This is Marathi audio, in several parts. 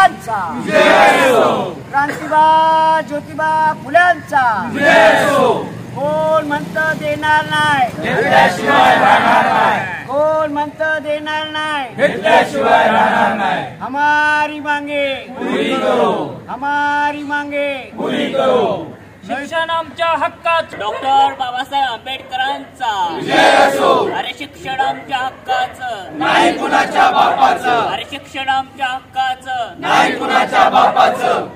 सावरकरांचा, क्रांतिबा ज्योतिबा फुल्यांचा, कोण म्हणतं देणार नाही, कोण म्हणतं देणार नाही, हमारी मांगे हमारी मांगे शिक्षण आमच्या हक्काचं, डॉक्टर बाबासाहेब आंबेडकरांचा, अरे शिक्षण आमच्या हक्काचं, नाही कुणाच्या बापाचं, अरे शिक्षण आमच्या हक्काचं, नाही कुणाच्या बापाचं.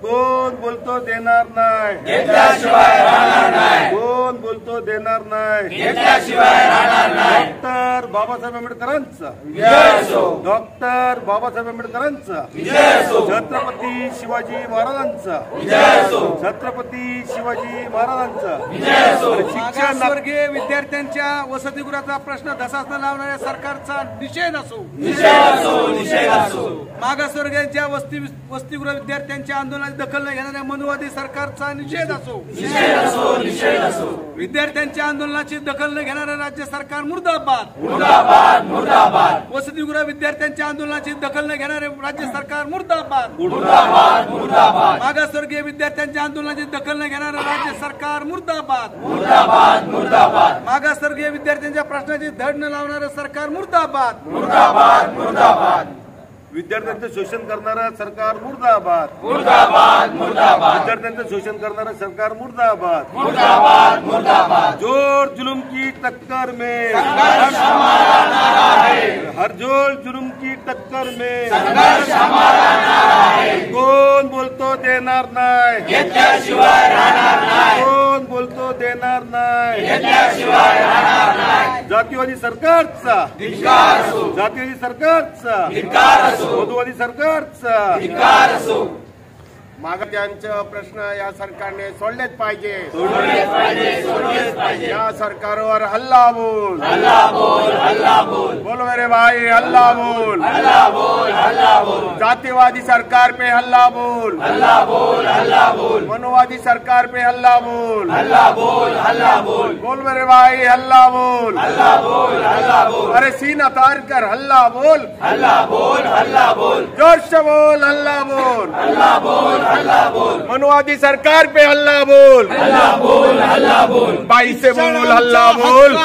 कोण बोलतो देणार नाही, घेतल्याशिवाय राहणार नाही, कोण बोलतो देणार नाही, घेतल्याशिवाय राहणार नाही. डॉक्टर बाबासाहेब आंबेडकरांचा, विजय असो, डॉक्टर बाबासाहेब आंबेडकरांचा, विजय असो, छत्रपती शिवाजी महाराजांचा, विजय असो, छत्रपती शिवाजी महाराजांचा, विजय असो. मागासवर्गीय विद्यार्थ्यांच्या वसतिगृहाचा प्रश्न धसास न लावणाऱ्या सरकारचा निषेध असो, निषेध असो, निषेध असो. मागासवर्गीयांच्या वसतिगृह विद्यार्थ्यांच्या आंदोलनाची दखल न घेणाऱ्या मनुवादी सरकारचा निषेध असो, निषेध असो, निषेध असो. विद्यार्थ्यांच्या आंदोलनाची दखल न घेणाऱ्या राज्य सरकार मुर्दाबाद, मुर्दाबाद, मुर्दाबाद, वसतिगृह विद्यार्थ्यांच्या आंदोलनाची दखल न घेणारे राज्य सरकार मुर्दाबाद, मुर्दाबाद, मुर्दाबाद, मागासवर्गीय विद्यार्थ्यांच्या आंदोलनाची दखल न घेणारे राज्य सरकार मुर्दाबाद, मुर्दाबाद, मुर्दाबाद, मागासवर्गीय विद्यार्थ्यांच्या प्रश्नाची धड न लावणारं सरकार मुर्दाबाद, मुर्दाबाद, मुर्दाबाद, विद्यार्थ्यांचं शोषण करणारं सरकार मुर्दाबाद, मुर्दाबाद, मुर्दाबाद, विद्यार्थ्यांचं शोषण करणारं सरकार मुर्दाबाद, मुर्दाबाद, मुर्दाबाद. जोर जुलूम की टक्कर में संघर्ष हमारा नारा है, हर जोर जुलूम की टक्कर में संघर्ष हमारा नारा है. कोण बोलतो देणार नाही, घेतल्याशिवाय राहणार नाही, कोण बोलतो देणार नाही, घेतल्याशिवाय राहणार नाही. जातीवादी सरकारचा, धिक्कार असो, जातीवादी सरकारचा, धिक्कार असो, मधुवादी सरकारचा, धिक्कार असो. मागण्यांचे प्रश्न या सरकारने सोडलेच पाहिजे, सोडलेच पाहिजे, सोडलेच पाहिजे. या सरकारवर हल्ला बोल, हल्ला बोल, हल्ला बोल, बोलो मेरे भाई हल्ला बोल, हल्ला बोल, हल्ला बोल, जातिवादी सरकार पे हल्ला बोल, हल्ला बोल, हल्ला बोल, मनुवादी सरकार पे हल्ला बोल, हल्ला बोल, हल्ला बोल, बोल मेरे भाई हल्ला बोल, हल्ला बोल, हल्ला बोल, अरे सीना तार कर हल्ला बोल, हल्ला बोल, हल्ला बोल, जोर से बोल हल्ला बोल, हल्ला बोल, हल्ला बोल, मनुवादी सरकार पे हल्ला बोल, हल्ला बोल, हल्ला बोल. बाई से बोल हल्ला बोल,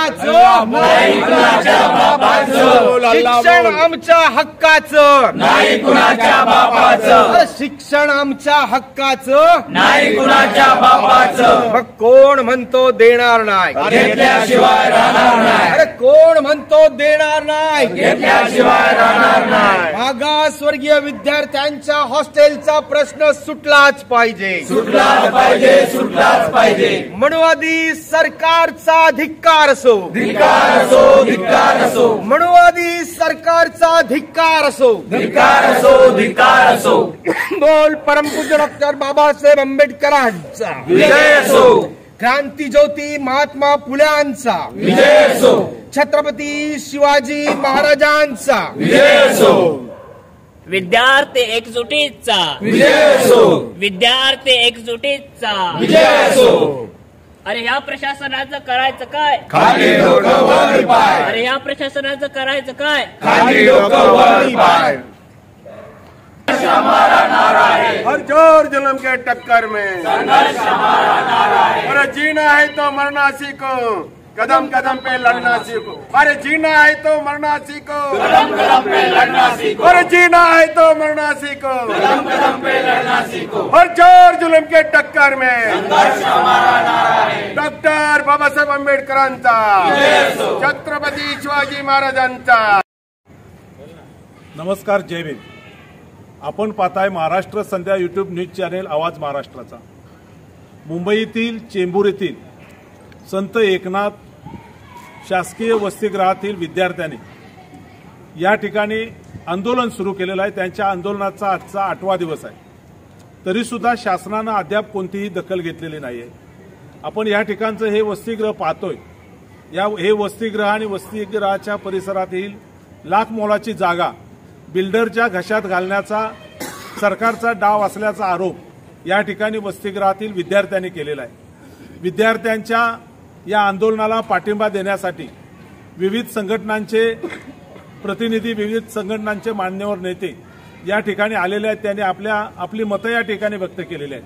नाही कुणाच्या बापाचं, बोल हल्ला शिक्षण बोल, आमच्या हक्काचं, नाही कुणाच्या बापाचं, शिक्षण आमच्या हक्काचं, नाही कुणाच्या बापाचं. मग कोण म्हणतो देणार नाही, घेतल्याशिवाय राहणार नाही, अरे कोण म्हणतो देणार नाही, घेतल्याशिवाय राहणार नाही. मागासवर्गीय विद्यार्थ्यांच्या हॉस्टेलचा प्रश्न सुटलाच पाहिजे, सुटलाच पाहिजे, सुटलाच पाहिजे. मनुवादी सरकारचा धिक्कार असो, धिक्कार असो, धिक्कार असो, मनुवादी सरकारचा धिक्कार असो, धिक्कार असो, धिक्कार असो. बोल परमपूज्य डॉक्टर बाबासाहेब आंबेडकरांचा, विजय असो, क्रांती ज्योती महात्मा फुल्यांचा, विजय असो, छत्रपती शिवाजी महाराजांचा, विजय असो, विद्यार्थी एकजुटीचा, विजय असो, विद्यार्थी एकजुटीचा. विजय असो. अरे ह्या प्रशासनाचं करायचं काय, खाली डोकं वर पाय, अरे ह्या प्रशासनाचं करायचं काय, खाली डोकं वर पाय. हमारा नारा है, हर जोर जुल्म के टक्कर में संघर्ष हमारा नारा है. अरे जीना है तो मरना सीखो, कदम कदम पे लड़ना सीखो, अरे जीना है तो मरना सीखो, कदम कदम पे लड़ना सीखो, अरे जीना है तो मरना सीखो, कदम कदम पे लड़ना सीखो. हर जोर जुल्म के टक्कर में संघर्ष हमारा नारा है. डॉक्टर बाबासाहेब आंबेडकरांचा, विजय असो. छत्रपती शिवाजी महाराजांचा. नमस्कार, जय भीम. आपण पाहताय महाराष्ट्र संध्या यूट्यूब न्यूज चॅनेल आवाज महाराष्ट्राचा. मुंबईतील चेंबूर येथील संत एकनाथ शासकीय वसतिगृहातील विद्यार्थ्यांनी या ठिकाणी आंदोलन सुरू केलेलं आहे. त्यांच्या आंदोलनाचा आजचा 8वा दिवस आहे. तरीसुद्धा शासनानं अद्याप कोणतीही दखल घेतलेली नाही आहे. आपण या ठिकाणचं हे वसतिगृह पाहतोय. हे वसतिगृह आणि वसतिगृहाच्या परिसरातील लाख मोलाची जागा बिल्डरच्या घशात घालण्याचा सरकारचा डाव असल्याचा आरोप या ठिकाणी वसतिगृहातील विद्यार्थ्यांनी केलेला आहे. विद्यार्थ्यांच्या या आंदोलनाला पाठिंबा देण्यासाठी विविध संघटनांचे प्रतिनिधी, विविध संघटनांचे मान्यवर नेते या ठिकाणी आलेले आहेत, त्यांनी आपली मतं या ठिकाणी व्यक्त केलेली आहेत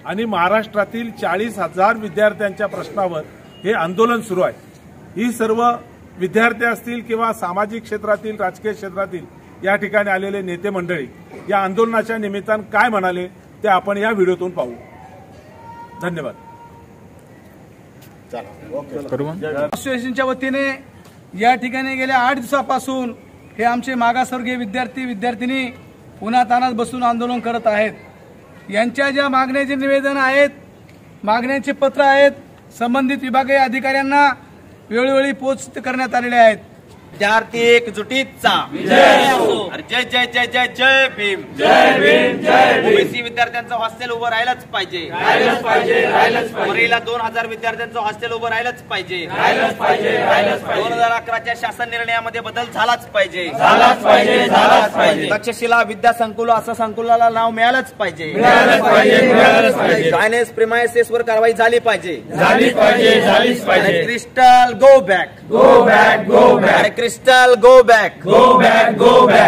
आणि महाराष्ट्रातील 40,000 विद्यार्थ्यांच्या प्रश्नावर हे आंदोलन सुरू आहे. ही सर्व विद्यार्थी असतील किंवा सामाजिक क्षेत्रातील, राजकीय क्षेत्रातील या ठिकाणी आलेले नेते मंडळी या आंदोलनाच्या निमित्तानं काय म्हणाले ते आपण या व्हिडिओतून पाहू. धन्यवाद. असोसिएशनच्या वतीने या ठिकाणी गेल्या 8 दिवसापासून हे आमचे मागासवर्गीय विद्यार्थी विद्यार्थिनी उन्हातान्हात बसून आंदोलन करत आहेत. यांच्या ज्या मागण्याचे निवेदन आहेत, मागण्यांचे पत्र आहेत, संबंधित विभागीय अधिकाऱ्यांना वेळोवेळी पोच करण्यात आलेले आहेत. विद्यार्थी एकजुटीचा जय जय जय जय जय भीम. ओबीसी विद्यार्थ्यांचं हॉस्टेल उभं राहिलंच पाहिजे. वरीला 2000 विद्यार्थ्यांचं हॉस्टेल उभं राहिलंच पाहिजे. 2011च्या शासन निर्णयामध्ये बदल झालाच पाहिजे. तक्षशिला विद्यासंकुल असं संकुलाला नाव मिळालंच पाहिजे. गायनेस प्रिमायसेस वर कारवाई झाली पाहिजे. Crystal go back. Crystal go back.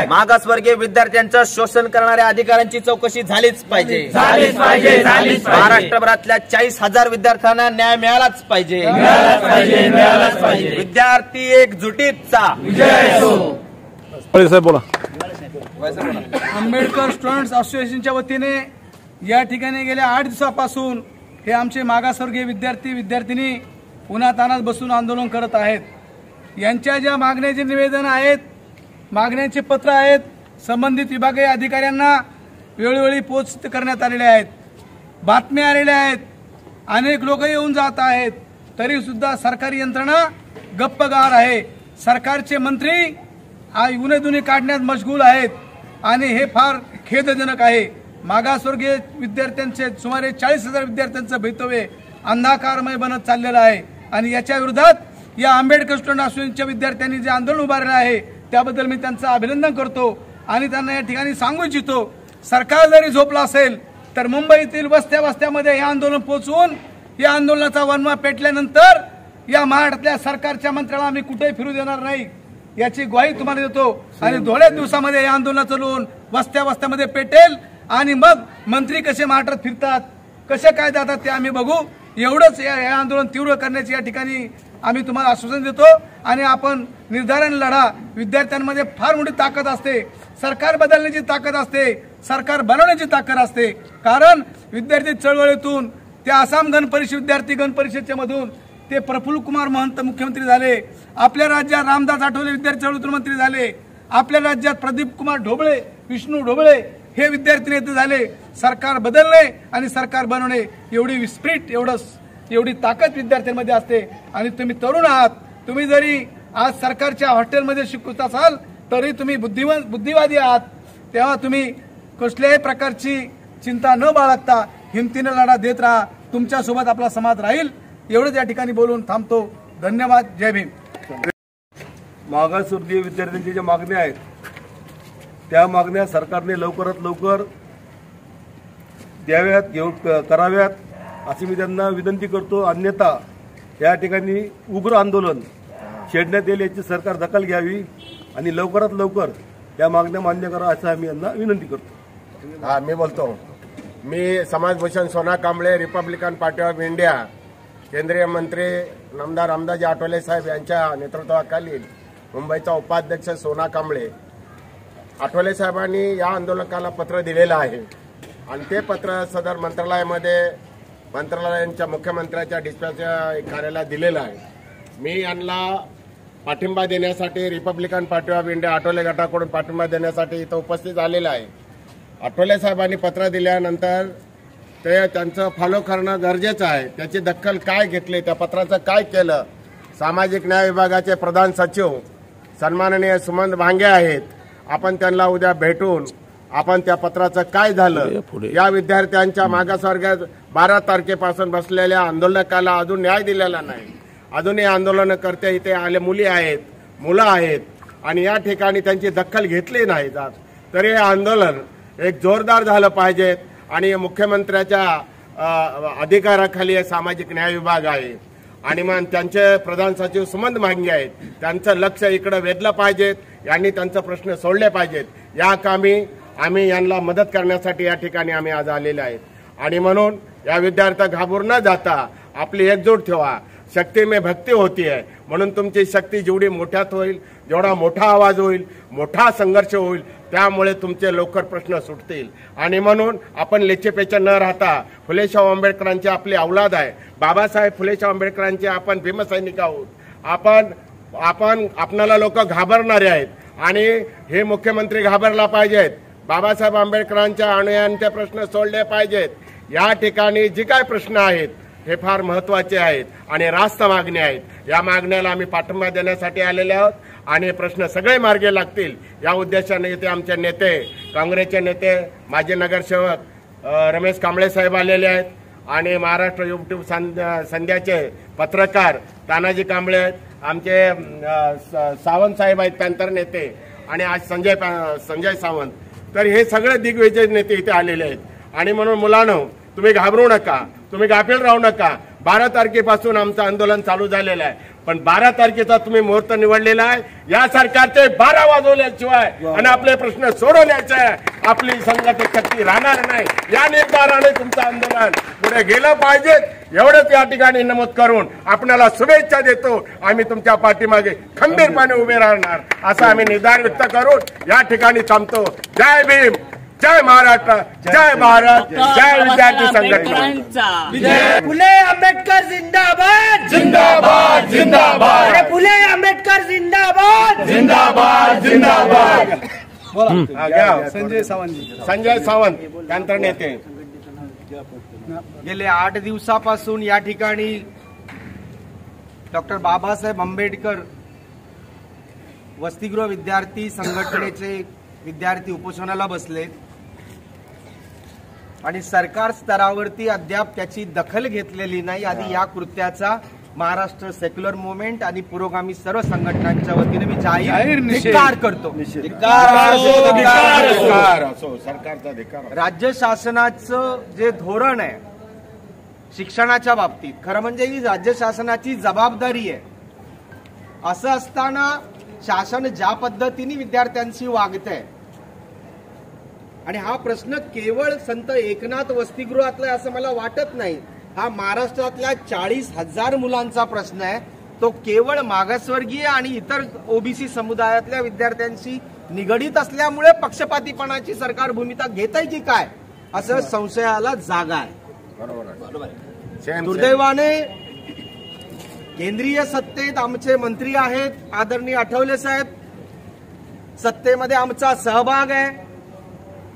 मागासवर्गीय विद्यार्थ्यांचं शोषण करणाऱ्या अधिकाऱ्यांची चौकशी झालीच पाहिजे. महाराष्ट्रभरातल्या 40,000 विद्यार्थ्यांना न्याय मिळालाच पाहिजे. विद्यार्थी एकजुटीचा. बोला. आंबेडकर स्टुडंट्स असोसिएशनच्या वतीने या ठिकाणी गेल्या 8 दिवसापासून हे आमचे मागासवर्गीय विद्यार्थी विद्यार्थिनी उन्हातान्हात बसून आंदोलन करत आहेत. यांच्या ज्या मागण्याचे निवेदन आहेत, मागण्यांचे पत्र आहेत, संबंधित विभागीय अधिकाऱ्यांना वेळोवेळी पोच करण्यात आलेले आहेत. बातम्या आलेल्या आहेत, अनेक लोक येऊन जात आहेत, तरी सुद्धा सरकारी यंत्रणा गप्पगार आहे. सरकारचे मंत्री उणेधुणे काढण्यात मशगूल आहेत आणि हे फार खेदजनक आहे. मागासवर्गीय विद्यार्थ्यांचे सुमारे 40,000 विद्यार्थ्यांचं भवितव्य अंधकारमय बनत चाललेलं आहे आणि याच्या विरोधात या आंबेडकर स्टुडंट असोसिएशनच्या विद्यार्थ्यांनी जे आंदोलन उभारलं आहे त्याबद्दल मी त्यांचं अभिनंदन करतो आणि त्यांना या ठिकाणी सांगू इच्छितो, सरकार जरी झोपलं असेल तर मुंबईतील वस्त्यामध्ये हे आंदोलन पोहोचवून या आंदोलनाचा वनवा पेटल्यानंतर या महाराष्ट्रातल्या सरकारच्या मंत्र्याला आम्ही कुठेही फिरू देणार नाही याची ग्वाही तुम्हाला देतो आणि थोड्याच दिवसामध्ये या आंदोलनाचं लोन वस्त्यामध्ये पेटेल आणि मग मंत्री कसे महाराष्ट्रात फिरतात, कसे काय जातात ते आम्ही बघू. एवढंच हे आंदोलन तीव्र करण्याची या ठिकाणी आम्ही तुम्हाला आश्वासन देतो आणि आपण निर्धाराने लढा. विद्यार्थ्यांमध्ये फार मोठी ताकद असते, सरकार बदलण्याची ताकद असते, सरकार बनवण्याची ताकद असते. कारण विद्यार्थी चळवळीतून ते आसाम विद्यार्थी गण परिषदच्या मधून ते प्रफुल्ल कुमार महंत मुख्यमंत्री झाले. आपल्या राज्यात रामदास आठवले विद्यार्थी चळवळीतून मंत्री झाले. आपल्या राज्यात प्रदीप कुमार ढोबळे, विष्णू ढोबळे हे विद्यार्थी नेते झाले. सरकार बदलणे आणि सरकार बनवणे एवढी स्पिरिट, एवढी ताकद विद्यार्थ्यांमध्ये असते. आणि तुम्ही तरुण आहात, तुम्ही जरी आज सरकारच्या हॉस्टेलमध्ये शिकवत असाल तरी तुम्ही बुद्धिवादी आहात. तेव्हा तुम्ही कसल्याही प्रकारची चिंता न बाळगता हिमतीने लढा देत राहा. तुमच्यासोबत आपला समाज राहील. एवढंच या ठिकाणी बोलून थांबतो. धन्यवाद. जय भीम. मागासवर्गीय विद्यार्थ्यांच्या ज्या मागण्या आहेत त्या मागण्या सरकारने लवकरात लवकर द्याव्यात, कराव्यात अशी मी त्यांना विनंती करतो. अन्यथा या ठिकाणी उग्र आंदोलन छेडण्यात येईल याची सरकार दखल घ्यावी आणि लवकरात लवकर या मागण्या मान्य करा असं आम्ही यांना विनंती करतो. मी बोलतो. मी समाजभूषण सोना Kamble, Republican party of India, केंद्रीय मंत्री नामदार रामदासजी आठवले साहेब यांच्या नेतृत्वाखाली मुंबईचा उपाध्यक्ष सोना कांबळे. आठवले साहेबांनी या आंदोलकाला पत्र दिलेलं आहे आणि ते पत्र सदर मंत्रालयांच्या मुख्यमंत्र्यांच्या डिस्पॅचच्या कार्यालयात दिलेलं आहे. मी यांना पाठिंबा देण्यासाठी Republican party of India Athawale गटाकडून पाठिंबा देण्यासाठी इथं उपस्थित झालेला आहे. आठवले साहेबांनी पत्र दिल्यानंतर ते त्यांचं फॉलो करणं गरजेचं आहे. त्याची दखल काय घेतली, त्या पत्राचं काय केलं. सामाजिक न्याय विभागाचे प्रधान सचिव सन्माननीय सुमंत भांगे आहेत. आपण त्यांना उद्या भेटून आपण त्या पत्राचं काय झालं, या विद्यार्थ्यांच्या मागासवर्गात 12 तारखेपासून बसलेल्या आंदोलकाला अजून न्याय दिलेला नाही. अजूनही आंदोलनकर्ते इथे आले मुलं आहेत आणि या ठिकाणी त्यांची दखल घेतली नाही जात. तरी हे आंदोलन एक जोरदार झालं पाहिजे आणि मुख्यमंत्र्याच्या अधिकाराखाली सामाजिक न्याय विभाग आहे आणि मग त्यांचे प्रधान सचिव सुमंत भांगे आहेत. त्यांचं लक्ष इकडे वेधलं पाहिजेत. यांनी त्यांचे प्रश्न सोडले पाहिजेत. या कामी आम्ही यांना मदत करण्यासाठी या ठिकाणी आम्ही आज आलेले आहेत. आणि म्हणून या विद्यार्थ्या घाबरून न जाता आपली एकजूट ठेवा. शक्ती में भक्ती होती है. म्हणून तुमची शक्ती जेवढी मोठ्यात होईल, जेवढा मोठा आवाज होईल, मोठा संघर्ष होईल, त्यामुळे तुमचे लवकर प्रश्न सुटतील. आणि म्हणून आपण लेचेपेचे न राहता फुलेशाह आंबेडकरांची आपली औलाद आहे. बाबासाहेब फुलेशाह आंबेडकरांचे आपण भीमसैनिक आहोत. आपणाला लोक घाबरणारे आहेत आणि हे मुख्यमंत्री घाबरला पाहिजेत. बाबासाहेब आंबेडकरांच्या अनुयायांचे प्रश्न सोडले पाहिजेत. या ठिकाणी जे काय प्रश्न आहेत हे फार महत्वाचे आहेत आणि रास्त मागण्या आहेत. या मागण्याला आम्ही पाठिंबा देण्यासाठी आलेले आहोत आणि प्रश्न सगळे मार्गी लागतील या उद्देशाने इथे आमचे नेते, काँग्रेसचे नेते, माजी नगरसेवक रमेश कांबळे साहेब आलेले आहेत आणि महाराष्ट्र युट्यूब संध्याचे पत्रकार तानाजी कांबळे आहेत, आमचे सावंत साहेब आहेत पॅंथर नेते आणि आज संजय सावंत. तर हे सगळे दिग्विजय नेते इथे आलेले आहेत. आणि म्हणून मुलांनो, तुम्ही घाबरू नका, तुम्ही गाफील राहू नका. 12 तारखेपासून आमचं आंदोलन चालू झालेलं आहे. पण 12 तारखेचा तुम्ही मुहूर्त निवडलेला आहे. या सरकारचे 12 वाजवल्याशिवाय आणि आपले प्रश्न सोडवल्याशिवाय आपली संघटित शक्ती राहणार नाही. या निर्धाराने तुमचं आंदोलन पुढे गेलं पाहिजे. एवढंच या ठिकाणी नमूद करून आपल्याला शुभेच्छा देतो. आम्ही तुमच्या पाठीमागे खंबीरपणे उभे राहणार असा आम्ही निर्धार व्यक्त करून या ठिकाणी थांबतो. जय भीम, जय महाराष्ट्र, जय भारत, जय विद्यार्थी संघटना. फुले आंबेडकर जिंदाबाद, जिंदाबाद जिंदाबाद, अरे फुले आंबेडकर जिंदाबाद, जिंदाबाद जिंदाबाद. संजय सावंत. संजय सावंत पॅंथर नेते. गेले 8 दिवसापासून या ठिकाणी डॉक्टर बाबासाहेब आंबेडकर वसतिगृह विद्यार्थी संघटनेचे विद्यार्थी उपोषणाला बसलेत आणि सरकार स्तरावरती अद्याप त्याची दखल घेतलेली नाही. आधी या कृत्याचा महाराष्ट्र सेक्युलर मुवमेंट आणि पुरोगामी सर्व संघटनांच्या वतीने मी जाहीर धिक्कार करतो. सरकारचा धिक्कार. राज्य शासनाचं जे धोरण आहे शिक्षणाच्या बाबतीत, खरं म्हणजे ही राज्य शासनाची जबाबदारी आहे. असं असताना शासन ज्या पद्धतीने विद्यार्थ्यांशी वागतंय आणि हा प्रश्न केवळ संत एकनाथ वसतिगृहातला असं मला वाटत नाही. हा महाराष्ट्रातल्या 40,000 मुलांचा प्रश्न आहे. तो केवळ मागासवर्गीय आणि इतर ओबीसी समुदायातल्या विद्यार्थ्यांशी निगडीत असल्यामुळे पक्षपातीपणाची सरकार भूमिका घेत आहे की काय असं संशयाला जागा आहे. दुर्दैवाने केंद्रीय सत्तेत आमचे मंत्री आहेत, आदरणीय आठवले साहेब. सत्तेमध्ये आमचा सहभाग आहे.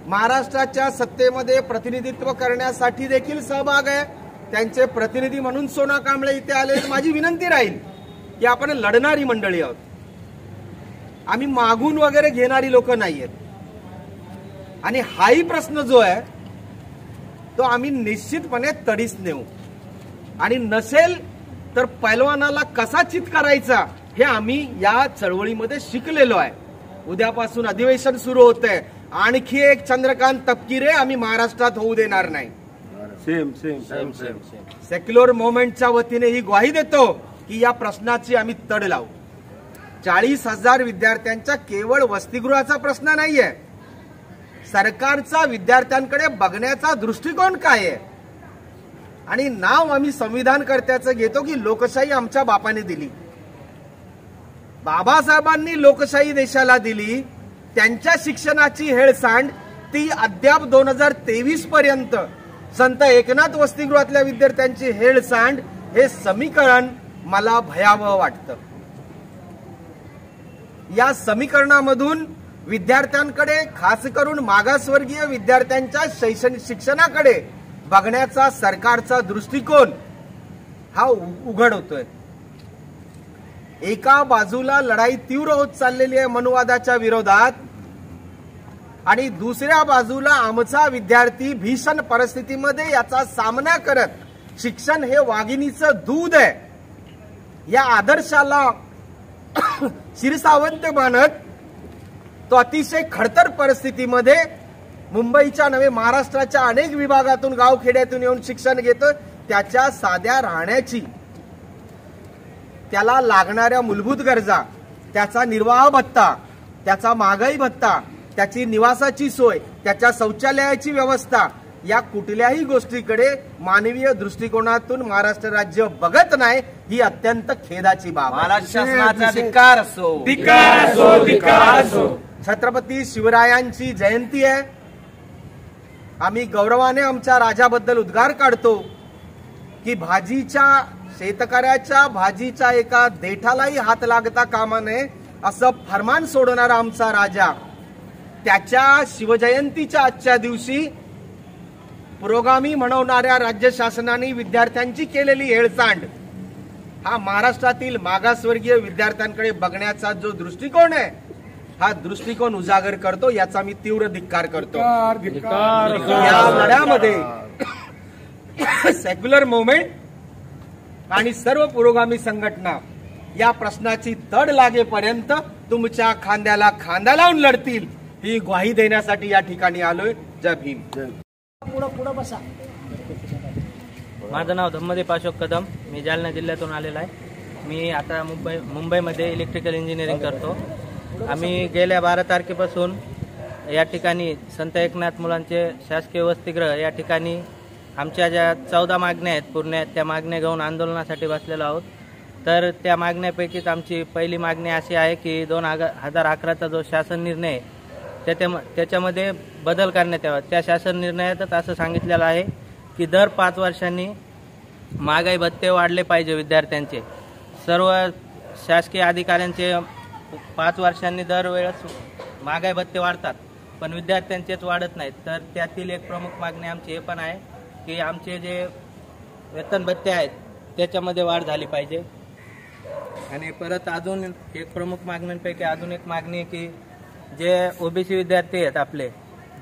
महाराष्ट्राच्या सत्तेमध्ये प्रतिनिधित्व करण्यासाठी देखील सहभाग आहे. त्यांचे प्रतिनिधी म्हणून सोना कांबळे इथे आले. माझी विनंती राहील की आपण लढणारी मंडळी आहोत. आम्ही मागून वगैरे घेणारी लोक नाहीयेत. आणि हाही प्रश्न जो आहे तो आम्ही निश्चितपणे तडीस नेऊ. आणि नसेल तर पैलवानाला कसा चित करायचा हे आम्ही या चळवळीमध्ये शिकलेलो आहे. उद्यापासून अधिवेशन सुरू होतंय. आणखी एक चंद्रकांत तपकिरे आम्ही महाराष्ट्रात होऊ देणार नाही. सेक्युलर मुवमेंटच्या वतीने ही ग्वाही देतो की या प्रश्नाची आम्ही तड लावू. 40,000 विद्यार्थ्यांच्या केवळ वसतिगृहाचा प्रश्न नाहीये. सरकारचा विद्यार्थ्यांकडे बघण्याचा दृष्टिकोन काय आहे. आणि नाव आम्ही संविधानकर्त्याचं घेतो की लोकशाही आमच्या बापाने दिली. बाबासाहेबांनी लोकशाही देशाला दिली. त्यांच्या शिक्षणाची हेळसांड ती अद्याप 2023 पर्यंत संत एकनाथ वसतिगृहातल्या विद्यार्थ्यांची हेळसांड हे समीकरण मला भयावह वाटतं. या समीकरणामधून विद्यार्थ्यांकडे, खास करून मागासवर्गीय विद्यार्थ्यांच्या शैक्षणिक शिक्षणाकडे बघण्याचा सरकारचा दृष्टिकोन हा उघड होतोय. एका बाजूला लढाई तीव्र होत चाललेली आहे मनुवादाच्या विरोधात आणि दुसऱ्या बाजूला आमचा विद्यार्थी भीषण परिस्थितीमध्ये याचा सामना करत शिक्षण हे वाघिणीचं दूध आहे या आदर्शाला शिरसावंत मानत तो अतिशय खडतर परिस्थितीमध्ये मुंबईच्या नव्हे महाराष्ट्राच्या अनेक विभागातून गावखेड्यातून येऊन शिक्षण घेतो. त्याच्या साध्या राहण्याची, त्याला लागणाऱ्या मूलभूत गरजा, त्याचा निर्वाह भत्ता, त्याचा महागाई भत्ता, त्याची निवासाची सोय त्याच्या शौचालयाची व्यवस्था, या कुठल्याही गोष्टीकडे मानवीय दृष्टिकोनातून महाराष्ट्र राज्य बघत नाही, ही अत्यंत खेदाची बाब आहे. महाराष्ट्र शासनाचा धिक्कार असो, धिक्कार असो, धिक्कार असो. छत्रपती शिवरायांची जयंती आहे. आम्ही गौरवाने आमच्या राजाबद्दल उद्गार काढतो की भाजीच्या शेतकऱ्याच्या भाजीच्या एका देठालाही हात लागता कामा नये असं फरमान सोडणारा आमचा राजा, त्याच्या शिवजयंतीच्या आजच्या दिवशी पुरोगामी म्हणवणाऱ्या राज्य शासनाने विद्यार्थ्यांची केलेली हेळसांड, हा महाराष्ट्रातील मागासवर्गीय विद्यार्थ्यांकडे बघण्याचा जो दृष्टिकोन आहे, हा दृष्टिकोन उजागर करतो. याचा मी तीव्र धिक्कार करतो. या लढ्यामध्ये सेक्युलर मुवमेंट आणि सर्व पुरोगामी संघटना या प्रश्नाची तड लागेपर्यंत तुमच्या खांद्याला खांदा लावून लढतील, ही ग्वाही देण्यासाठी या ठिकाणी आलोय. जय भीम. माझं नाव धम्मदीप अशोक कदम. मी जालना जिल्ह्यातून आलेला आहे. मी आता मुंबईमध्ये इलेक्ट्रिकल इंजिनिअरिंग करतो. आम्ही गेल्या 12 तारखेपासून या ठिकाणी संत एकनाथ मुलांचे शासकीय वसतिगृह या ठिकाणी आमच्या ज्या 14 मागण्या आहेत पुण्यात, त्या मागण्या घेऊन आंदोलनासाठी बसलेलो आहोत. तर त्या मागण्यापैकीच आमची पहिली मागणी अशी आहे की 2011चा जो शासन निर्णय त्याच्यामध्ये बदल करण्यात यावा. त्या शासन निर्णयातच असं सांगितलेलं आहे की दर 5 वर्षांनी महागाई भत्ते वाढले पाहिजे विद्यार्थ्यांचे. सर्व शासकीय अधिकाऱ्यांचे 5 वर्षांनी दरवेळेस महागाई भत्ते वाढतात, पण विद्यार्थ्यांचेच वाढत नाहीत. तर त्यातील एक प्रमुख मागणी आमची हे पण आहे की आमचे जे वेतन भत्ते आहेत त्याच्यामध्ये वाढ झाली पाहिजे. आणि परत अजून एक प्रमुख मागण्यांपैकी अजून एक मागणी आहे की जे ओबीसी विद्यार्थी आहेत आपले,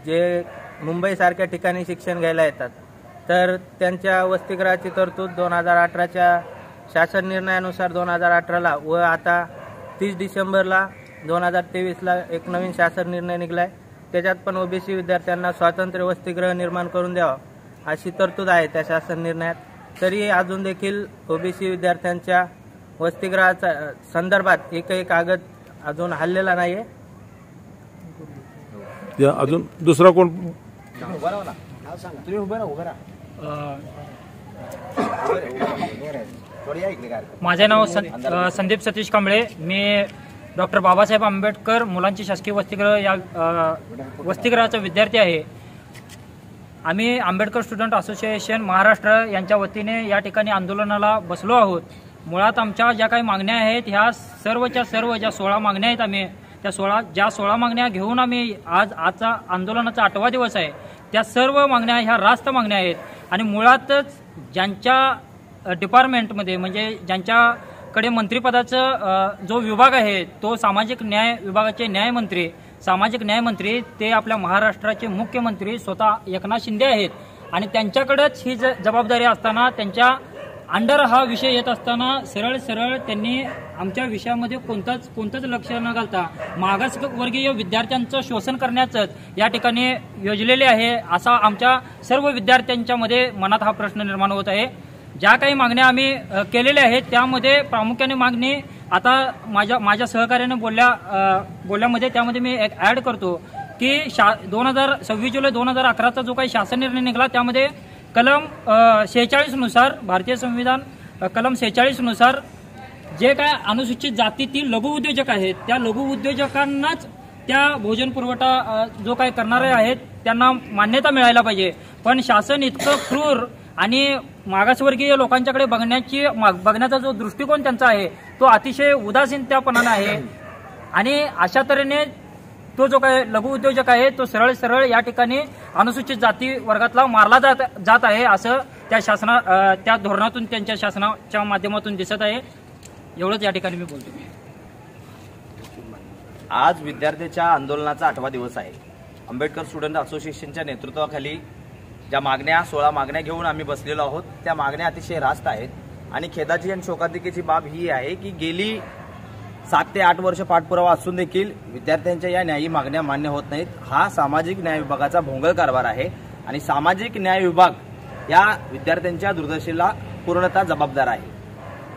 जे मुंबईसारख्या ठिकाणी शिक्षण घ्यायला येतात, तर त्यांच्या वसतिगृहाची तरतूद 2018च्या शासन निर्णयानुसार 2018ला व आता 30 डिसेंबरला 2023ला एक नवीन शासन निर्णय निघाला आहे. त्याच्यात पण ओबीसी विद्यार्थ्यांना स्वातंत्र्य वसतिगृह निर्माण करून द्यावं अशी तरतूद आहे त्या शासन निर्णयात. तरी अजून देखील ओबीसी विद्यार्थ्यांच्या वसतिगृहाच्या संदर्भात एकही कागद अजून हल्लेला नाही आहे. अजून दुसरा कोण? माझे नाव संदीप सतीश कांबळे. मी डॉक्टर बाबासाहेब आंबेडकर मुलांची शासकीय वसतिगृह या वसतिगृहाचा विद्यार्थी आहे. आम्ही आंबेडकर स्टुडंट असोसिएशन महाराष्ट्र यांच्या वतीने या ठिकाणी आंदोलनाला बसलो आहोत. मुळात आमच्या ज्या काही मागण्या आहेत, ह्या सर्वच्या सर्व ज्या 16 मागण्या आहेत, आम्ही त्या 16 मागण्या घेऊन आम्ही आजचा आंदोलनाचा 8वा दिवस आहे. त्या सर्व मागण्या ह्या रास्त मागण्या आहेत. आणि मुळातच ज्यांच्या डिपार्टमेंटमध्ये म्हणजे ज्यांच्याकडे मंत्रिपदाचा जो विभाग आहे तो सामाजिक न्याय विभागाचे सामाजिक न्यायमंत्री ते आपल्या महाराष्ट्राचे मुख्यमंत्री स्वतः एकनाथ शिंदे आहेत. आणि त्यांच्याकडेच ही जबाबदारी असताना, त्यांच्या अंडर हा विषय येत असताना सरळ त्यांनी आमच्या विषयामध्ये कोणतंच लक्ष न घालता मागासवर्गीय विद्यार्थ्यांचं शोषण करण्याचंच या ठिकाणी योजलेले आहे, असा आमच्या सर्व विद्यार्थ्यांच्या मध्ये मनात हा प्रश्न निर्माण होत आहे. ज्या काही मागण्या आम्ही केलेल्या आहेत त्यामध्ये प्रामुख्याने मागणी आता माझ्या सहकार्याने बोलल्यामध्ये त्यामध्ये मी एक ऍड करतो की 26 जुलै 2011चा जो काही शासन निर्णय निघाला त्यामध्ये कलम 46 नुसार, भारतीय संविधान कलम 46 नुसार जे काय अनुसूचित जातीतील लघु उद्योजक आहेत त्या लघु उद्योजकांनाच त्या भोजन पुरवठा जो काही करणारे आहेत त्यांना मान्यता मिळायला पाहिजे. पण शासन इतकं क्रूर आणि मागासवर्गीय लोकांच्याकडे बघण्याचा जो दृष्टिकोन त्यांचा आहे तो अतिशय उदासीनतापणाने आहे. आणि अशा तऱ्हेने तो जो काही लघु उद्योजक आहे तो सरळ या ठिकाणी अनुसूचित जाती वर्गातला मारला जात आहे असं त्या धोरणातून त्यांच्या शासनाच्या माध्यमातून दिसत आहे. एवढंच या ठिकाणी मी बोलतो. आज विद्यार्थ्यांच्या आंदोलनाचा 8वा दिवस आहे. आंबेडकर स्टुडंट असोसिएशनच्या नेतृत्वाखाली ज्या 16 मागण्या घेऊन आम्ही बसलेलो आहोत त्या मागण्या अतिशय रास्त आहेत. आणि खेदाची आणि शोकांतिकेची बाब ही आहे की गेली 7 ते 8 वर्ष पाठपुरावा असून देखील विद्यार्थ्यांच्या या न्यायी मागण्या मान्य होत नाहीत. हा सामाजिक न्याय विभागाचा भोंगळ कारभार आहे आणि सामाजिक न्याय विभाग या विद्यार्थ्यांच्या दुर्दशेला पूर्णतः जबाबदार आहे.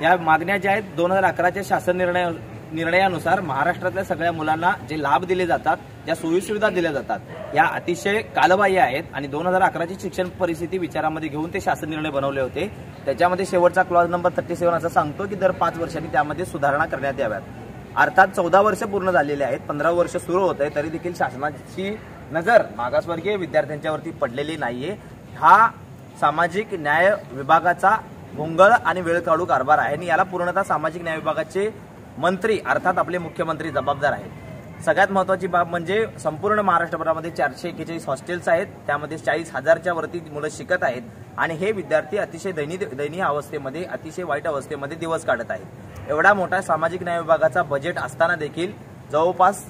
या मागण्या ज्या आहेत 2011च्या शासन निर्णय निर्णयानुसार महाराष्ट्रातल्या सगळ्या मुलांना जे लाभ दिले जातात, ज्या सोयीसुविधा दिल्या जातात, या अतिशय कालबाह्य आहेत आणि 2011ची शिक्षण परिस्थिती विचारामध्ये घेऊन ते शासन निर्णय बनवले होते. त्याच्यामध्ये शेवटचा क्लॉज नंबर 37 असं सांगतो की दर 5 वर्षांनी त्यामध्ये सुधारणा करण्यात याव्यात. अर्थात 14 वर्ष पूर्ण झालेली आहेत, 15 वर्ष सुरू होत आहे, तरी देखील शासनाची नजर मागासवर्गीय विद्यार्थ्यांच्यावरती पडलेली नाहीये. हा सामाजिक न्याय विभागाचा भोंगळ आणि वेळकाढू कारभार आहे आणि याला पूर्णतः सामाजिक न्याय विभागाचे मंत्री अर्थात आपले मुख्यमंत्री जबाबदार आहेत. सगळ्यात महत्वाची बाब म्हणजे संपूर्ण महाराष्ट्रभरामध्ये 441 हॉस्टेल्स आहेत, त्यामध्ये 40,000च्या वरती मुलं शिकत आहेत आणि हे विद्यार्थी अतिशय दयनीय अवस्थेमध्ये, अतिशय वाईट अवस्थेमध्ये दिवस काढत आहेत. एवढा मोठा सामाजिक न्याय विभागाचा बजेट असताना देखील जवळपास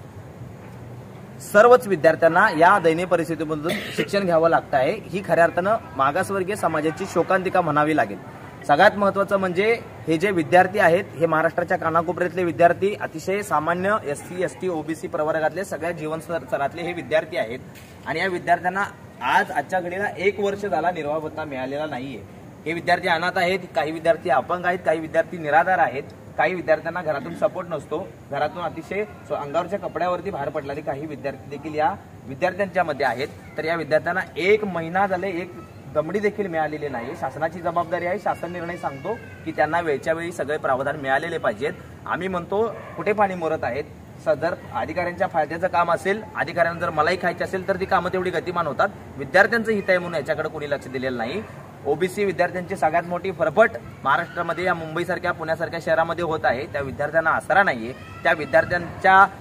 सर्वच विद्यार्थ्यांना या दयनीय परिस्थितीमधून शिक्षण घ्यावं लागतं आहे. ही खऱ्या अर्थानं मागासवर्गीय समाजाची शोकांतिका म्हणावी लागेल. सगळ्यात महत्वाचं म्हणजे हे जे विद्यार्थी आहेत हे महाराष्ट्राच्या कानाकोपऱ्यातले विद्यार्थी, अतिशय सामान्य SC ST OBC प्रवर्गातले सगळ्या जीवन स्तरातले हे विद्यार्थी आहेत आणि या विद्यार्थ्यांना आजच्या घडीला 1 वर्ष झाला निर्वाह भत्ता मिळालेला नाहीये. हे विद्यार्थी अनाथ आहेत, काही विद्यार्थी अपंग आहेत, काही विद्यार्थी निराधार आहेत, काही विद्यार्थ्यांना घरातून सपोर्ट नसतो, घरातून अतिशय अंगावरच्या कपड्यावरती बाहेर पडलेले काही विद्यार्थी देखील या विद्यार्थ्यांच्या मध्ये आहेत. तर या विद्यार्थ्यांना 1 महिना झाले 1 दमडी देखील मिळालेली नाही. शासनाची जबाबदारी आहे, शासन निर्णय सांगतो की त्यांना वेळच्या वेळी सगळे प्रावधान मिळालेले पाहिजेत. आम्ही म्हणतो कुठे पाणी मुरत आहेत. जर अधिकाऱ्यांच्या फायद्याचं काम असेल, अधिकाऱ्यांना जर मलाई खायची असेल तर ती कामं तेवढी गतिमान होतात. विद्यार्थ्यांचं हित आहे म्हणून याच्याकडे कोणी लक्ष दिलेलं नाही. OBC विद्यार्थ्यांची सगळ्यात मोठी फरफट महाराष्ट्रामध्ये या मुंबईसारख्या पुण्यासारख्या शहरामध्ये होत आहे. त्या विद्यार्थ्यांना आसरा नाहीये. त्या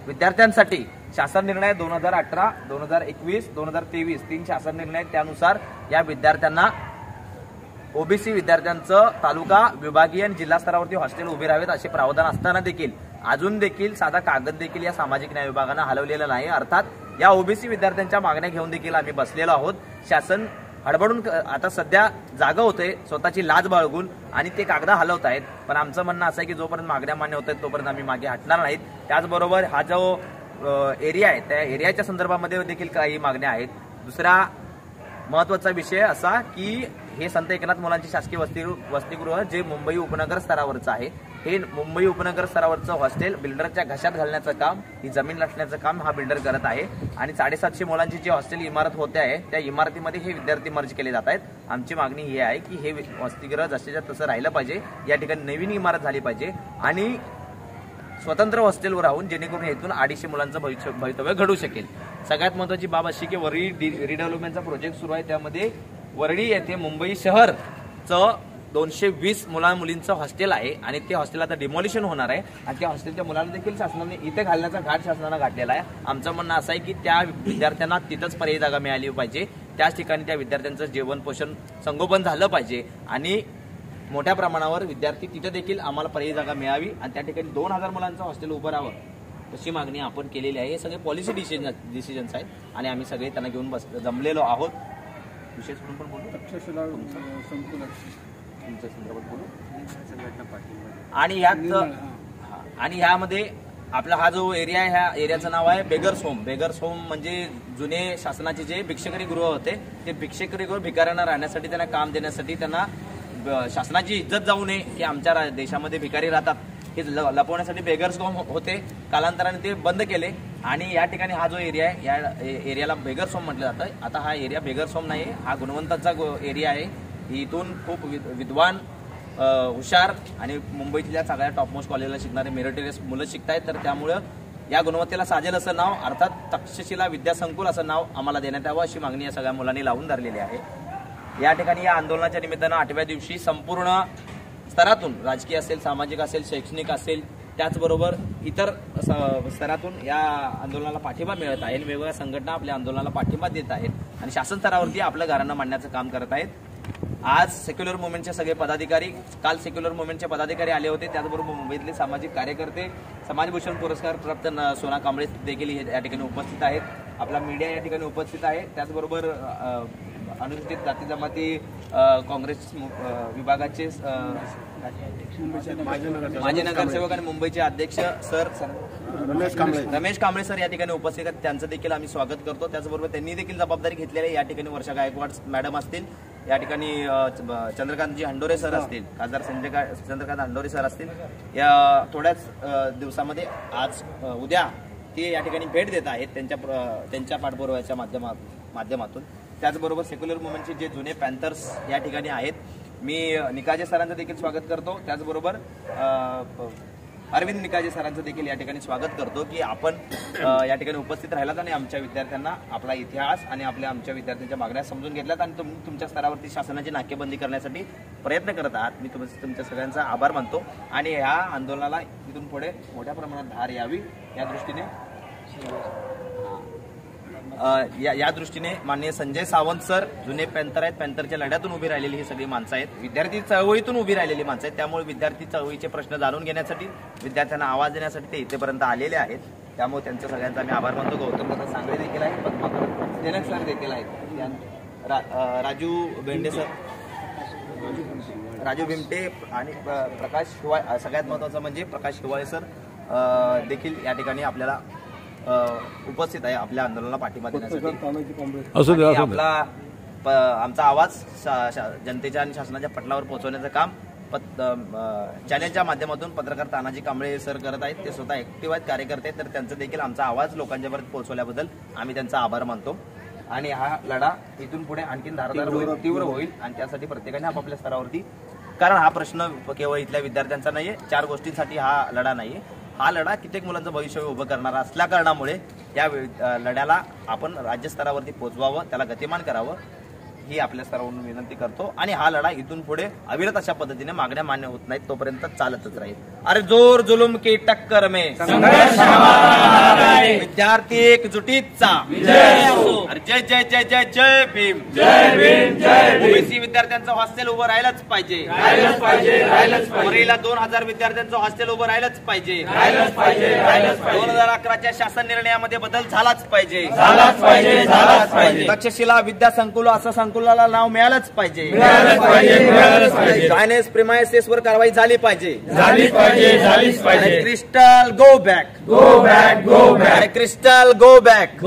विद्यार्थ्यांसाठी शासन निर्णय 2018, 2021, 2023 3 शासन निर्णय, त्यानुसार या विद्यार्थ्यांना OBC विद्यार्थ्यांचं तालुका, विभागीय आणि जिल्हा स्तरावरती हॉस्टेल उभे राहावेत असे प्रावधान असताना देखील अजून देखील साधा कागद देखील या सामाजिक न्याय विभागानं हलवलेला नाही. अर्थात या OBC विद्यार्थ्यांच्या मागण्या घेऊन देखील आम्ही बसलेलो आहोत. शासन हडबडून आता सध्या जागा होते स्वतःची लाज बाळगून आणि ते कागदा हलवत आहेत. पण आमचं म्हणणं असं आहे की जोपर्यंत मागण्या मान्य होत आहेत तोपर्यंत आम्ही मागे हटणार नाहीत. त्याचबरोबर हा जो एरिया आहे त्या एरियाच्या संदर्भामध्ये देखील काही मागण्या आहेत. दुसरा महत्वाचा विषय असा की हे संत एकनाथ मुलांची शासकीय वसतिगृह जे मुंबई उपनगर स्तरावरचं आहे, हे मुंबई उपनगर स्तरावरचं हॉस्टेल बिल्डरच्या घशात घालण्याचं काम, ही जमीन लाटण्याचं काम हा बिल्डर करत आहे आणि 750 मुलांची जी हॉस्टेल इमारत होते आहे त्या इमारतीमध्ये हे विद्यार्थी मर्ज केले जात आहेत. आमची मागणी ही आहे की हे वसतिगृह जसेच्या तसं राहिलं पाहिजे, या ठिकाणी नवीन इमारत झाली पाहिजे आणि स्वतंत्र हॉस्टेलवर राहून जेणेकरून इथून 250 मुलांचं भवितव्य घडू शकेल. सगळ्यात महत्वाची बाब अशी की वरळी रिडेव्हलपमेंटचा प्रोजेक्ट सुरू आहे, त्यामध्ये वरळी येथे मुंबई शहरचं 220 मुलींचं हॉस्टेल आहे आणि ते हॉस्टेल आता डिमॉलिशन होणार आहे आणि त्या हॉस्टेलच्या मुलांना देखील शासनाने इथे घालण्याचा घाट शासनानं घातलेला आहे. आमचं म्हणणं असं आहे की त्या विद्यार्थ्यांना तिथंच पर्यायी जागा मिळाली पाहिजे, त्याच ठिकाणी त्या विद्यार्थ्यांचं जेवण पोषण संगोपन झालं पाहिजे आणि मोठ्या प्रमाणावर विद्यार्थी तिथे देखील आम्हाला पर्यायी जागा मिळावी आणि त्या ठिकाणी 2000 मुलांचं हॉस्टेल उभं राहावं अशी मागणी आपण केलेली आहे. हे सगळे पॉलिसी डिसिजन्स आहेत आणि आम्ही सगळे त्यांना घेऊन जमलेलो आहोत. विशेष म्हणून पण बोलू आणि ह्यामध्ये आपला हा जो एरिया आहे ह्या एरियाचं नाव आहे बेगर्स होम. बेगर्स होम म्हणजे जुने शासनाचे जे भिक्षकरी गृह होते ते भिक्षकरी गृह भिकाऱ्यांना राहण्यासाठी, त्यांना काम देण्यासाठी, त्यांना शासनाची इज्जत जाऊ नये की आमच्या देशामध्ये भिकारी राहतात हे लपवण्यासाठी बेगर्स होम होते. कालांतराने ते बंद केले आणि या ठिकाणी हा जो एरिया आहे या एरियाला बेगर्स होम म्हटलं जातं. आता हा एरिया बेगर्स होम नाही, हा गुणवंताचा एरिया आहे. इथून खूप विद्वान, हुशार आणि मुंबईतल्या सगळ्या टॉपमोस्ट कॉलेजला शिकणारे मेरिटोरियस मुलं शिकतायत. तर त्यामुळं या गुणवत्तेला साजेल असं नाव अर्थात तक्षशिला विद्यासंकुल असं नाव आम्हाला देण्यात यावं अशी मागणी या सगळ्या मुलांनी लावून धरलेली आहे. या ठिकाणी या आंदोलनाच्या निमित्तानं 8व्या दिवशी संपूर्ण स्तरातून, राजकीय असेल, सामाजिक असेल, शैक्षणिक असेल, त्याचबरोबर इतर स्तरातून या आंदोलनाला पाठिंबा मिळत आहे. वेगवेगळ्या संघटना आपल्या आंदोलनाला पाठिंबा देत आहेत आणि शासन स्तरावरती आपल्या गाऱ्हाणं मांडण्याचं काम करत आहेत. आज सेक्युलर मुवमेंटचे सगळे पदाधिकारी, काल सेक्युलर मुवमेंटचे पदाधिकारी आले होते, त्याचबरोबर मुंबईतले सामाजिक कार्यकर्ते, समाजभूषण पुरस्कार प्राप्त सोना कांबळे देखील या ठिकाणी उपस्थित आहेत. आपला मीडिया या ठिकाणी उपस्थित आहे. त्याचबरोबर अनुसूचित जाती जमाती काँग्रेस विभागाचे माजी नगरसेवक आणि मुंबईचे अध्यक्ष सर रमेश कांबळे सर या ठिकाणी उपस्थित आहेत. त्यांचं देखील आम्ही स्वागत करतो. त्याचबरोबर त्यांनी देखील जबाबदारी घेतलेली आहे. या ठिकाणी वर्षा गायकवाड मॅडम असतील, या ठिकाणी चंद्रकांतजी हंडोरे सर असतील, खासदार चंद्रकांत हंडोरे सर असतील, या थोड्याच दिवसामध्ये आज उद्या ते या ठिकाणी भेट देत आहेत त्यांच्या पाठपुराव्याच्या माध्यमातून. त्याचबरोबर सेक्युलर मुवमेंटचे जे जुने पॅन्थर्स या ठिकाणी आहेत, मी निकाजे सरांचं देखील स्वागत करतो. त्याचबरोबर अरविंद निकाजे सरांचं देखील या ठिकाणी स्वागत करतो की आपण या ठिकाणी उपस्थित राहिलात आणि आमच्या विद्यार्थ्यांना आपला इतिहास आणि आमच्या विद्यार्थ्यांच्या मागण्या समजून घेतल्यात आणि तुमच्या स्तरावरती शासनाची नाकेबंदी करण्यासाठी प्रयत्न करत आहात. मी तुमच्या सगळ्यांचा आभार मानतो आणि ह्या आंदोलनाला इथून पुढे मोठ्या प्रमाणात धार यावी या दृष्टीने माननीय संजय सावंत सर जुने पॅन्थर आहेत, पॅन्थरच्या लढ्यातून उभी राहिलेली ही सगळी माणसं आहेत, विद्यार्थी चळवळीतून उभी राहिलेली माणसं आहेत. त्यामुळे विद्यार्थी चळवळीचे प्रश्न जाणून घेण्यासाठी, विद्यार्थ्यांना आवाज देण्यासाठी ते इथेपर्यंत आलेले आहेत. त्यामुळे त्यांच्या सगळ्यांचा मी आभार मानतो. गौतम सांगळे देखील आहेत, पद्माकर जनक सर देखील आहेत, राजू भेंडे सर, राजू भिमटे आणि प्रकाश हिवाळे, सगळ्यात महत्वाचं म्हणजे प्रकाश हिवाळे सर देखील या ठिकाणी आपल्याला उपस्थित आहे आपल्या आंदोलनाला पाठिंबा देण्यासाठी. आमचा आवाज जनतेच्या आणि शासनाच्या पटलावर पोहोचवण्याचं काम चॅनेलच्या माध्यमातून पत्रकार तानाजी कांबळे सर करत आहेत. ते स्वतः ऍक्टिव्ह आहेत, कार्यकर्ते आहेत, तर त्यांचं देखील आमचा आवाज लोकांच्यापर्यंत पोहोचवल्याबद्दल आम्ही त्यांचा आभार मानतो. आणि हा लढा इथून पुढे आणखीन धारदार होईल, तीव्र होईल आणि त्यासाठी प्रत्येकाने आपापल्या स्तरावरती, कारण हा प्रश्न केवळ इथल्या विद्यार्थ्यांचा नाहीये, 4 गोष्टींसाठी हा लढा नाहीये. हा लढा कित्येक मुलांचं भविष्य उभं करणारा असल्या कारणामुळे या लढ्याला आपण राज्यस्तरावरती पोहोचवावं, त्याला गतिमान करावं ही आपल्या स्तरावरून विनंती करतो. आणि हा लढा इथून पुढे अविरत अशा पद्धतीने मागण्या मान्य होत नाहीत तोपर्यंत चालतच राहील. अरे जोर जुलूम की टक्कर में विद्यार्थी एकजुटीचा अरे जय जय जय जय जय भीम, जय भीम, जय भीम. ओबीसी विद्यार्थ्यांचं हॉस्टेल उभं राहिलंच पाहिजे, वरीला 2000 विद्यार्थ्यांचं हॉस्टेल उभं राहिलंच पाहिजे, 2011च्या शासन निर्णयामध्ये बदल झालाच पाहिजे, तक्षशिला विद्या संकुल असं संकुलाला नाव मिळालंच पाहिजे, गायनेस प्रिमायसेस वर कारवाई झाली पाहिजे, crystal go back, crystal go back,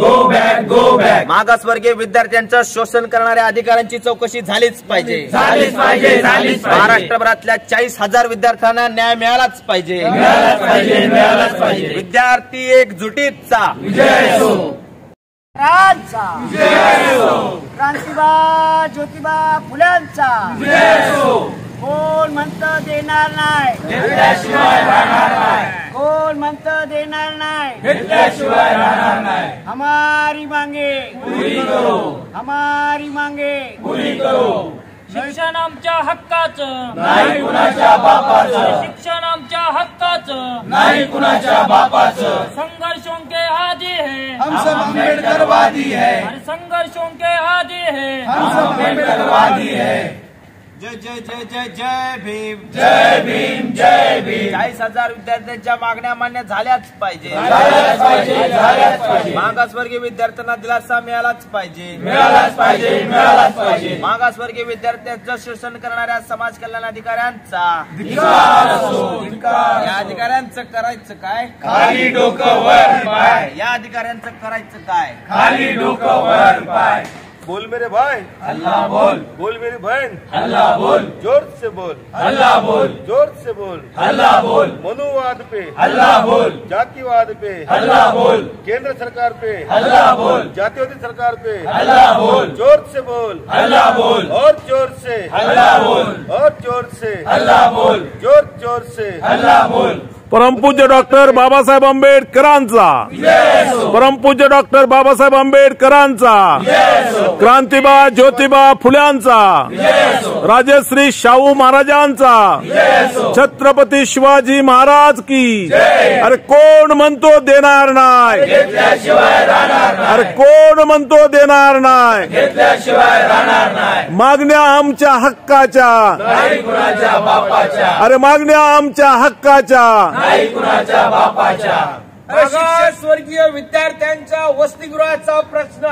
मागासवर्गीय विद्यार्थ्यांचं शोषण करणाऱ्या अधिकाऱ्यांची चौकशी झालीच पाहिजे, महाराष्ट्रभरातल्या 40,000 विद्यार्थ्यांना न्याय मिळालाच पाहिजे, विद्यार्थी एकजुटीचा विजय असो, क्रांतिबा ज्योतिबा फुल्यांचा कोण म्हणतं देणार नाही, कोण म्हणतं देणार नाही, हमारी मांगे हमारी मांगे, शिक्षण आमच्या हक्काचं नाही कुणाच्या बापाचं, शिक्षण आमच्या हक्काचं नाही कुणाच्या बापाचं, संघर्षों के आदी है हम सब आंबेडकरवादी है, संघर्षों के आदी है हम सब आंबेडकरवादी है. जय जय जय जय जय भीम, जय भीम, जय भीम. 40,000 विद्यार्थ्यांच्या मागण्या मान्य झाल्याच पाहिजे, मागासवर्गीय विद्यार्थ्यांना दिलासा मिळालाच पाहिजे, मागासवर्गीय विद्यार्थ्यांचं शोषण करणाऱ्या समाज कल्याण अधिकाऱ्यांचा या अधिकाऱ्यांचं करायचं काय, खाली डोकं वर पाय, या अधिकाऱ्यांचं करायचं काय, खाली डोकं वर पाय. बोल मेरे भाई अल्लाह बोल, बोल मेरी बहन अल्लाह बोल, जोर से बोल, अल्लाह बोल, जोर से बोल, अल्लाह बोल, मनुवाद पे अल्लाह बोल, जातिवाद पे अल्लाह बोल, केंद्र सरकार पे अल्लाह बोल, जातीयवादी सरकार पे अल्लाह बोल, जोर से बोल, अल्लाह बोल, और जोर से अल्लाह बोल, और जोर से अल्लाह बोल, जोर जोर से अल्लाह बोल. परमपूज्य डॉक्टर बाबासाहेब आंबेडकरांचा, परमपूज्य डॉक्टर बाबासाहेब आंबेडकरांचा, क्रांतिबा ज्योतिबा फुल्यांचा, राजश्री शाहू महाराजांचा, छत्रपती शिवाजी महाराज की. अरे कोण म्हणतो देणार नाही, अरे कोण म्हणतो देणार नाही, मागण्या आमच्या हक्काच्या, अरे मागण्या आमच्या हक्काच्या, नाही कुणाच्या बापाच्या. मागासवर्गीय विद्यार्थ्यांच्या वसतिगृहाचा प्रश्न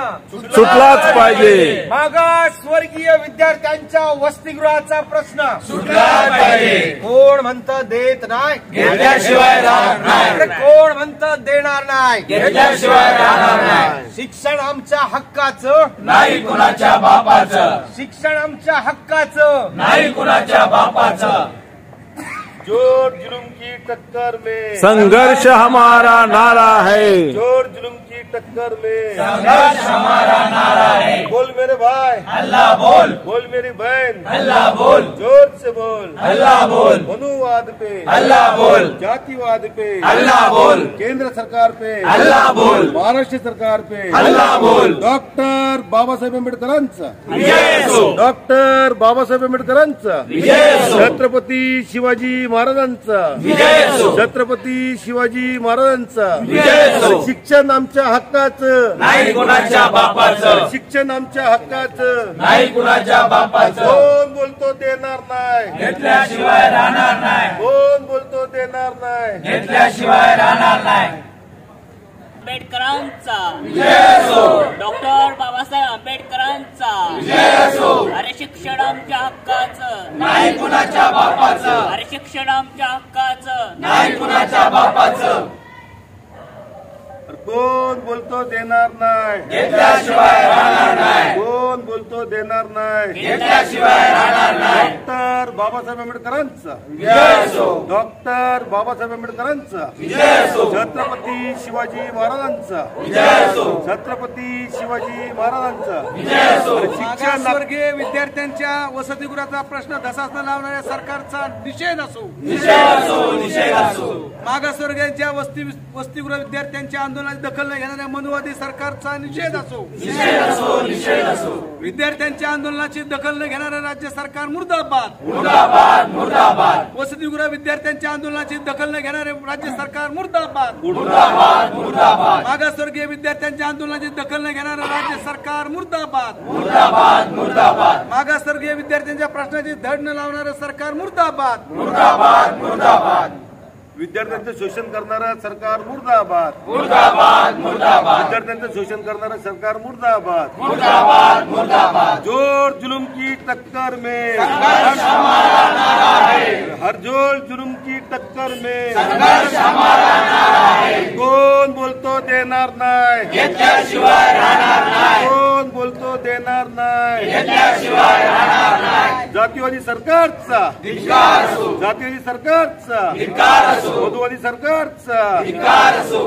सुटलाच पाहिजे. मागासवर्गीय विद्यार्थ्यांच्या वसतिगृहाचा प्रश्न सुटलाच पाहिजे. कोण म्हणतं देत नाही, घेतल्याशिवाय राहणार नाही. कोण म्हणतं देणार नाही, घेतल्याशिवाय राहणार नाही. शिक्षण आमच्या हक्काचं नाही कुणाच्या बापाचं. शिक्षण आमच्या हक्काचं नाही कुणाच्या बापाचं. जोर जुलूम की टक्कर में संघर्ष हमारा नारा है. जोर जुलूम की टक्कर में संघर्ष हमारा नारा है. बोल मेरे भाई अल्लाह बोल. बोल मेरी बहन अल्लाह बोल. जोर से बोल. अल्लाह बोल. मनुवाद पे अल्लाह बोल. जातिवाद पे अल्लाह बोल. केंद्र सरकार पे अल्लाह बोल. महाराष्ट्र सरकार पे अल्लाह बोल. डॉक्टर बाबासाहेब आंबेडकरांचा विजय असो. डॉक्टर बाबासाहेब आंबेडकरांचा विजय असो. छत्रपती शिवाजी महाराजांचा विजय असो. छत्रपती शिवाजी महाराजांचा विजय असो. शिक्षण आमच्या हक्काचं नाही कुणाच्या बापाचं. शिक्षण आमच्या हक्काचं नाही कुणाच्या बापाचं. कोण बोलतो देणार नाही, घेतल्याशिवाय राहणार नाही. कोण बोलतो देणार नाही, घेतल्याशिवाय राहणार नाही. आंबेडकरांचा विजय असो. डॉक्टर बाबासाहेब आंबेडकरांचा विजय असो. अरे शिक्षण आमच्या हक्काचं नाही कुणाच्या बापाचं. अरे शिक्षण आमच्या हक्काचं नाही कुणाच्या बापाचं. कोण बोलतो देणार नाही, घेतल्याशिवाय राहणार नाही. कोण बोलतो देणार नाही, घेतल्याशिवाय राहणार नाही. डॉक्टर बाबासाहेब आंबेडकरांचा विजय असो. डॉक्टर बाबासाहेब आंबेडकरांचा विजय असो. छत्रपती शिवाजी महाराजांचा विजय असो. छत्रपती शिवाजी महाराजांचा विजय असो. शिक्षण मागासवर्गीय विद्यार्थ्यांच्या वसतिगृहाचा प्रश्न धसास न लावणाऱ्या सरकारचा निषेध असो. निषेध असो. निषेध असो. मागासवर्गीयांच्या वसतिगृह विद्यार्थ्यांच्या आंदोलनाची दखल न घेणाऱ्या मनुवादी सरकारचा निषेध असो. निषेध असो. निषेध असो. विद्यार्थ्यांच्या आंदोलनाची दखल न घेणाऱ्या राज्य सरकार मुर्दाबाद. मुर्दाबाद. मुर्दाबाद. वसतिगृह विद्यार्थ्यांच्या आंदोलनाची दखल न घेणारे राज्य सरकार मुर्दाबाद. मुर्दाबाद. मुर्दाबाद. मागासवर्गीय विद्यार्थ्यांच्या आंदोलनाची दखल न घेणारे राज्य सरकार मुर्दाबाद. मुर्दाबाद. मुर्दाबाद. मागासवर्गीय विद्यार्थ्यांच्या प्रश्नाची धड न लावणारं सरकार मुर्दाबाद. मुर्दाबाद. मुर्दाबाद. विद्यार्थ्यांचं शोषण करणारं सरकार मुर्दाबाद. मुर्दाबाद. मुर्दाबाद. विद्यार्थ्यांचं शोषण करणारं सरकार मुर्दाबाद. मुर्दाबाद. मुर्दाबाद. जोर जुलूम की टक्कर में संघर्ष हमारा नारा है. हर जोर जुलूम की टक्कर में संघर्ष हमारा नारा है. कोण बोलतो देणार नाही, घेतल्याशिवाय राहणार नाही. कोण बोलतो देणार नाही, घेतल्याशिवाय राहणार नाही. जातीवादी सरकारचा धिक्कार असो. जातीवादी सरकारचा धिक्कार असो. मधुवादी सरकारचा धिक्कार असो.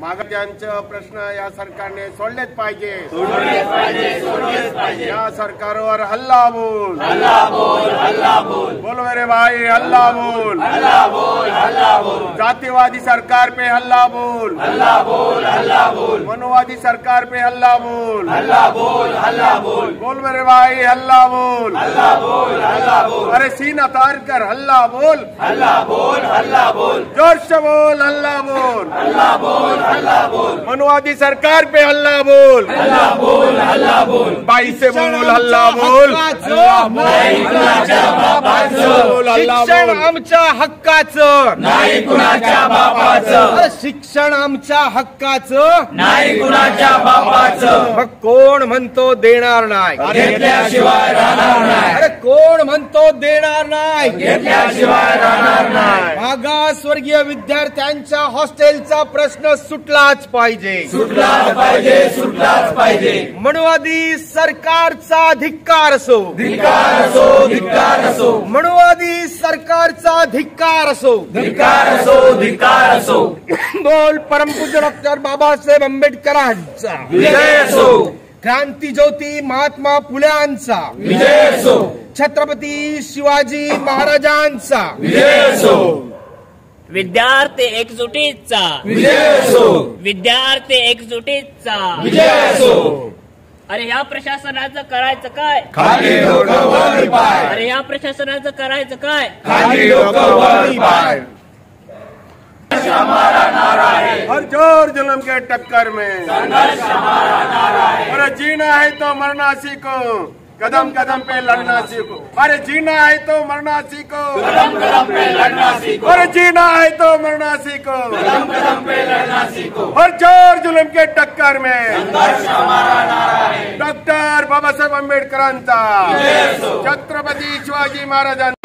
मागासवर्गीयांचे प्रश्न या सरकारने सोडलेच पाहिजे. सोडलेच पाहिजे. सोडलेच पाहिजे. या सरकारवर हल्ला बोल. हल्ला बोल. हल्ला बोल. बोलो मेरे भाई हल्ला बोल. हल्ला बोल. हल्ला बोल. जातिवादी सरकार पे हल्ला बोल. हल्ला बोल. हल्ला बोल. मनुवादी सरकार पे हल्ला बोल. हल्ला बोल. हल्ला बोल. बोल मेरे भाई हल्ला बोल. हल्ला बोल. हल्ला बोल. अरे सीना तार कर हल्ला बोल. हल्ला बोल. हल्ला बोल. जोर से बोल हल्ला बोल. हल्ला बोल. हल्ला बोल. मनुवादी सरकार पे हल्ला बोल. हल्ला बोल. हल्ला बोल. बाई से बोल हल्ला बोल. नाही कुणाच्या बापाचं. शिक्षण आमच्या हक्काचं नाही कुणाच्या बापाचं. शिक्षण आमच्या हक्काचं नाही कुणाच्या बापाचं. मग कोण म्हणतो देणार नाही, घेतल्याशिवाय राहणार नाही. अरे कोण म्हणतो देणार नाही, घेतल्याशिवाय राहणार नाही. मागासवर्गीय विद्यार्थ्यांच्या हॉस्टेलचा प्रश्न सुटलाच पाहिजे. सुटलाच पाहिजे. सुटलाच पाहिजे. मनुवादी सरकारचा धिक्कार असो. धिक्कार असो. धिक्कार असो. मनुवादी सरकारचा धिक्कार असो. धिक्कार असो. धिक्कार असो. बोल परमपूज्य डॉक्टर बाबासाहेब आंबेडकरांचा विजय असो. क्रांती ज्योती महात्मा फुल्यांचा विजय असो. छत्रपती शिवाजी महाराजांचा विजय असो. विद्यार्थी एकजुटीचा विजय असो. विद्यार्थी एकजुटीचा विजय असो. अरे ह्या प्रशासनाचं करायचं काय, खाली डोकं वर पाय. अरे ह्या प्रशासनाचं करायचं काय, खाली डोकं वर पाय. हमारा नारा है. हर जोर जुल्म के टक्कर में संघर्ष हमारा नारा है. अरे जीना है तो मरना सीखो. कदम कदम पे लड़ना सीखो। अरे जीना है तो मरना सीखो, कदम कदम पे लड़ना सीखो। अरे जीना है तो मरना सीखो, कदम कदम पे लड़ना सीखो। और जोर जुल्म के टक्कर में संघर्ष हमारा नारा है। डॉक्टर बाबासाहेब आंबेडकरांचा, जय असो। छत्रपती शिवाजी महाराजांचा